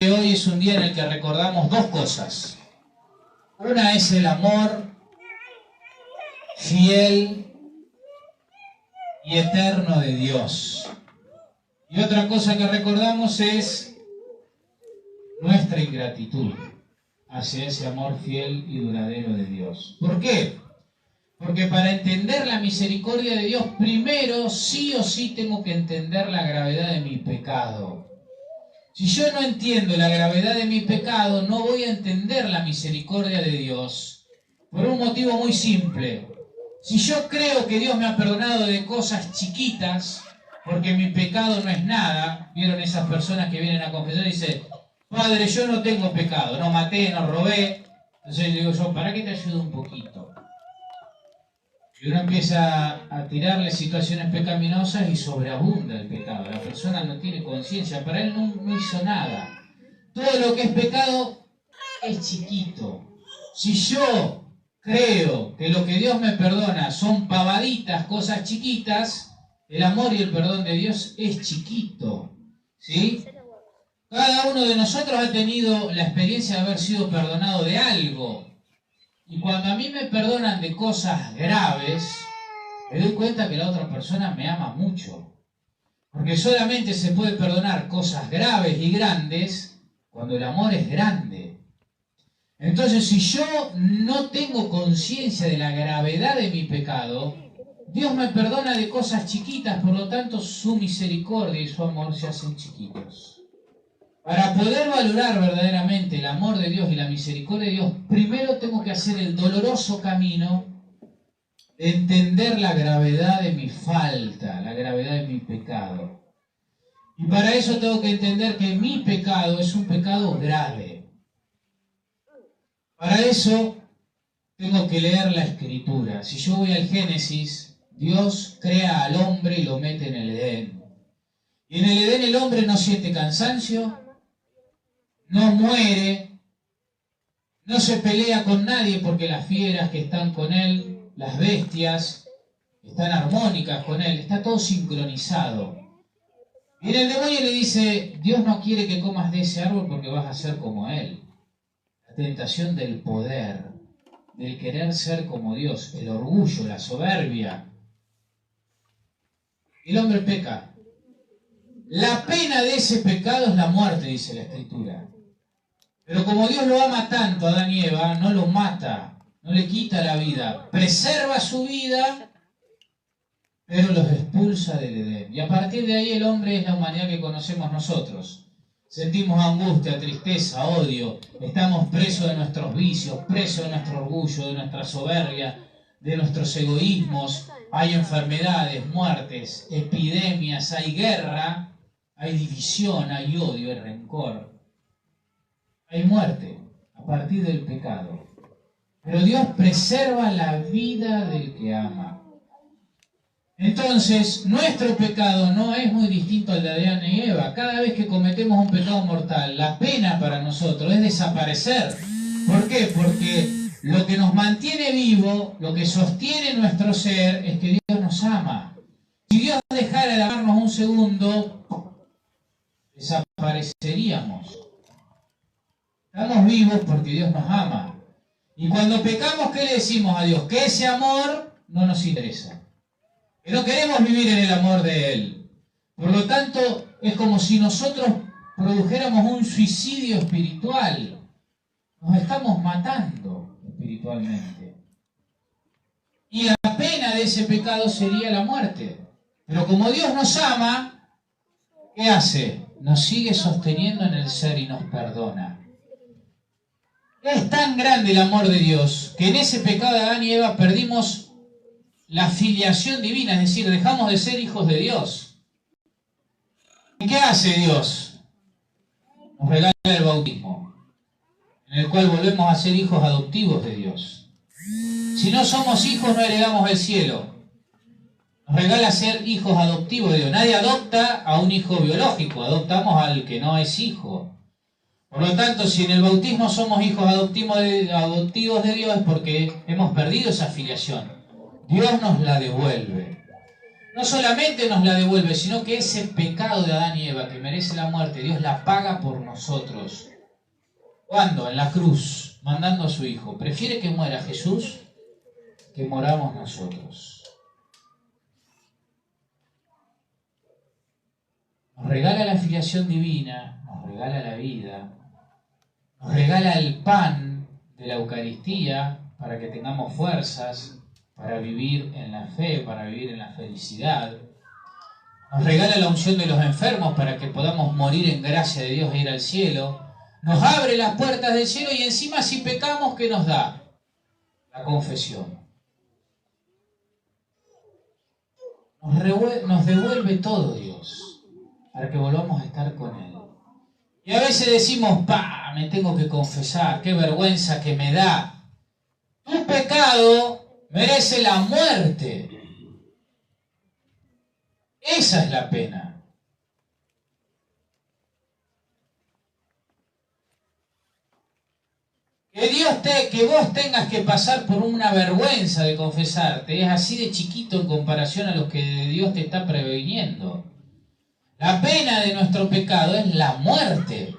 Hoy es un día en el que recordamos dos cosas. Una es el amor fiel y eterno de Dios. Y otra cosa que recordamos es nuestra ingratitud hacia ese amor fiel y duradero de Dios. ¿Por qué? Porque para entender la misericordia de Dios, primero sí o sí tengo que entender la gravedad de mi pecado. Si yo no entiendo la gravedad de mi pecado, no voy a entender la misericordia de Dios. Por un motivo muy simple. Si yo creo que Dios me ha perdonado de cosas chiquitas, porque mi pecado no es nada, ¿vieron esas personas que vienen a confesar y dicen, Padre, yo no tengo pecado, no maté, no robé? Entonces digo yo, ¿para qué te ayudo un poquito? Y uno empieza a tirarle situaciones pecaminosas y sobreabunda el pecado. La persona no tiene conciencia, para él no hizo nada. Todo lo que es pecado es chiquito. Si yo creo que lo que Dios me perdona son pavaditas, cosas chiquitas, el amor y el perdón de Dios es chiquito. ¿Sí? Cada uno de nosotros ha tenido la experiencia de haber sido perdonado de algo. Y cuando a mí me perdonan de cosas graves, me doy cuenta que la otra persona me ama mucho. Porque solamente se puede perdonar cosas graves y grandes cuando el amor es grande. Entonces, si yo no tengo conciencia de la gravedad de mi pecado, Dios me perdona de cosas chiquitas, por lo tanto su misericordia y su amor se hacen chiquitos. Para poder valorar verdaderamente el amor de Dios y la misericordia de Dios, primero tengo que hacer el doloroso camino de entender la gravedad de mi falta, la gravedad de mi pecado. Y para eso tengo que entender que mi pecado es un pecado grave. Para eso tengo que leer la Escritura. Si yo voy al Génesis, Dios crea al hombre y lo mete en el Edén. Y en el Edén el hombre no siente cansancio, no muere, no se pelea con nadie porque las fieras que están con él, las bestias, están armónicas con él, está todo sincronizado. Y el demonio le dice, Dios no quiere que comas de ese árbol porque vas a ser como él. La tentación del poder, del querer ser como Dios, el orgullo, la soberbia. Y el hombre peca. La pena de ese pecado es la muerte, dice la Escritura. Pero como Dios lo ama tanto a Adán y Eva, no lo mata, no le quita la vida, preserva su vida, pero los expulsa del Edén. Y a partir de ahí el hombre es la humanidad que conocemos nosotros. Sentimos angustia, tristeza, odio, estamos presos de nuestros vicios, presos de nuestro orgullo, de nuestra soberbia, de nuestros egoísmos. Hay enfermedades, muertes, epidemias, hay guerra, hay división, hay odio, hay rencor. Hay muerte a partir del pecado. Pero Dios preserva la vida del que ama. Entonces, nuestro pecado no es muy distinto al de Adán y Eva. Cada vez que cometemos un pecado mortal, la pena para nosotros es desaparecer. ¿Por qué? Porque lo que nos mantiene vivo, lo que sostiene nuestro ser, es que Dios nos ama. Si Dios dejara de amarnos un segundo, desapareceríamos. Estamos vivos porque Dios nos ama. Y cuando pecamos, ¿qué le decimos a Dios? Que ese amor no nos interesa. Que no queremos vivir en el amor de Él. Por lo tanto, es como si nosotros produjéramos un suicidio espiritual. Nos estamos matando espiritualmente. Y la pena de ese pecado sería la muerte. Pero como Dios nos ama, ¿qué hace? Nos sigue sosteniendo en el ser y nos perdona. Es tan grande el amor de Dios que en ese pecado de Adán y Eva perdimos la filiación divina, es decir, dejamos de ser hijos de Dios. ¿Y qué hace Dios? Nos regala el bautismo, en el cual volvemos a ser hijos adoptivos de Dios. Si no somos hijos, no heredamos el cielo. Nos regala ser hijos adoptivos de Dios. Nadie adopta a un hijo biológico, adoptamos al que no es hijo. Por lo tanto, si en el bautismo somos hijos adoptivos de Dios es porque hemos perdido esa filiación. Dios nos la devuelve. no solamente nos la devuelve, sino que ese pecado de Adán y Eva que merece la muerte, Dios la paga por nosotros. ¿Cuándo? En la cruz, mandando a su Hijo. Prefiere que muera Jesús que moramos nosotros. Nos regala la filiación divina, nos regala la vida, nos regala el pan de la Eucaristía para que tengamos fuerzas, para vivir en la fe, para vivir en la felicidad. Nos regala la unción de los enfermos para que podamos morir en gracia de Dios e ir al cielo. Nos abre las puertas del cielo y encima si pecamos, ¿qué nos da? La confesión. Nos devuelve todo Dios para que volvamos a estar con Él. Y a veces decimos, me tengo que confesar, qué vergüenza que me da. Tu pecado merece la muerte. Esa es la pena. Que vos tengas que pasar por una vergüenza de confesarte, es así de chiquito en comparación a lo que Dios te está previniendo. La pena de nuestro pecado es la muerte.